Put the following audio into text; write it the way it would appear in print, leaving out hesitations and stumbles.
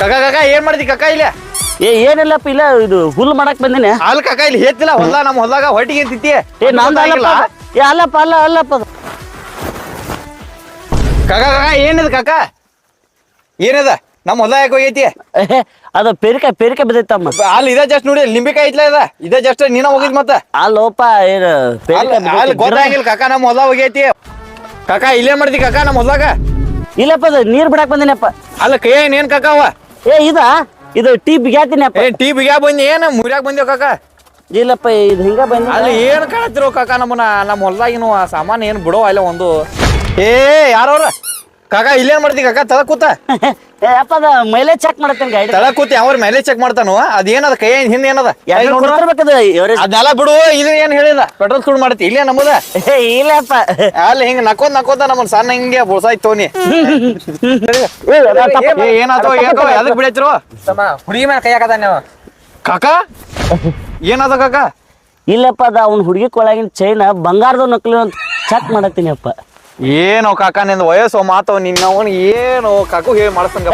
ಕಾಕ ಏನ್ ಮಾಡ್ತಿ ಕಾಕ ಇಲ್ಲ ಏನಿಲ್ಲಪ್ಪ ಇಲ್ಲ ಇದು ಹುಲ್ ಮಾಡಕ್ ಬಂದಿನಿ ಅಲ್ ಕಾಕ ಇಲ್ಲಿ ಹೇತಿಲ್ಲ ಹೊಲ ನಮ್ಮ ಹೊಲದಾಗ ಹೊಟ್ಟಿಗೆ ತಿತ್ತಿ ನಂದ ಅಲ್ಲಪ್ಪ ಅಲ್ಲಪ್ಪ ಕಾಕ ಏನದ ಕಾಕ ಏನದ ನಮ್ಮ ಹೊಲ ಯಾಕೆ ಹೋಗೈತಿ ಅದು ಪೇರಿಕಾಯಿ ಬಿದ್ದೈತಮ್ಮ ಅಲ್ಲಿ ಇದ ಜಸ್ಟ್ ನೋಡಿ ನಿಂಬಿಕಾಯಿ ಐತ್ಲ ಇದ ಜಸ್ಟ್ ನೀನ ಹೋಗಿದ್ ಮತ್ತ ಅಲ್ಲೋಪ ಏನು ಅಲ್ಲಿ ಗೊತ್ತಾಗಿಲ್ಲ ಕಾಕ ನಮ್ಮ ಹೊಲ ಹೋಗೈತಿ ಕಾಕ ಇಲ್ಲೇ ಮಾಡ್ತಿ ಕಾಕ ನಮ್ಮ ಹೊಲದಾಗ ಇಲ್ಲಪ್ಪ ಅದು ನೀರ್ ಬಿಡಾಕ್ ಬಂದಿನಪ್ಪ ಅಲ್ಲ ಕೈ ಏನ್ ಕಾಕ ಅವ ಇದು ಟೀ ಬಿಗ್ಯಾತಿನಪ್ಪ ಟೀ ಬಿಗ್ಯಾ ಬಂದಿ ಏನ್ ಮುರ್ಯಾಕ್ ಬಂದೇವ್ ಕಾಕ ಇಲ್ಲಪ್ಪ ಇದು ಹಿಂಗ ಬಂದಿ ಅಲ್ಲಿ ಏನ್ ಕಾಣತ್ತಿರೋ ಕಾಕ ನಮ್ಮ ಹೊಲ್ದಾಗಿನ ಸಾಮಾನು ಏನ್ ಬಿಡೋ ಅಲ್ಲ ಒಂದು ಯಾರವ್ರ ಕಾಕ ಇಲ್ಲೇನ್ ಮಾಡ್ತಿ ಕಾಕ ತಳ ಕೂತ ಅಪ್ಪ ಅದ ಮೈಲೇಜ್ ಚೆಕ್ ಮಾಡತ್ತೇನೆ ಗಾಡಿ ತಳ ಕೂತಿ ಅವ್ರ ಮೇಲೆ ಚೆಕ್ ಮಾಡ್ತಾನು ಅದೇನದ ಕೈ ಹಿಂದ ಏನದ ಅದೆಲ್ಲ ಬಿಡು ಇದು ಏನ್ ಹೇಳಿದ ಪೆಟ್ರೋಲ್ ಸುಡ್ ಮಾಡ್ತಿ ಇಲ್ಲೇ ನಮ್ಮದ ಇಲ್ಲಪ್ಪ ಅಲ್ಲಿ ಹಿಂಗ ನಕ್ಕೋತ ನಮ್ಮನ್ ಸಣ್ಣ ಹಿಂಗೆ ಬೋಸಾಯ್ತು ತೋನಿ ಏನಾಯ್ತು ಯಾವ್ದಕ್ ಬಿಡೈತಿರೋ ಹುಡುಗಿ ಮೇಲೆ ಕೈ ಹಾಕದ ನೀವು ಕಾಕ ಏನದ ಕಾಕ ಇಲ್ಲಪ್ಪ ಅದ ಅವ್ನ ಹುಡುಗಿ ಕೊಳಗಿನ ಚೈನ ಬಂಗಾರದ ನಕಲಿ ಅಂತ ಚೆಕ್ ಮಾಡತ್ತೀನಿ ಅಪ್ಪ ಏನೋ ಕಾಕ ನಿಂದ ವಯಸ್ಸು ಮಾತವ್ ನಿನ್ನ ಏನು ಕಾಕು ಹೇಳಿ ಮಾಡಿಸ್ತಂಗ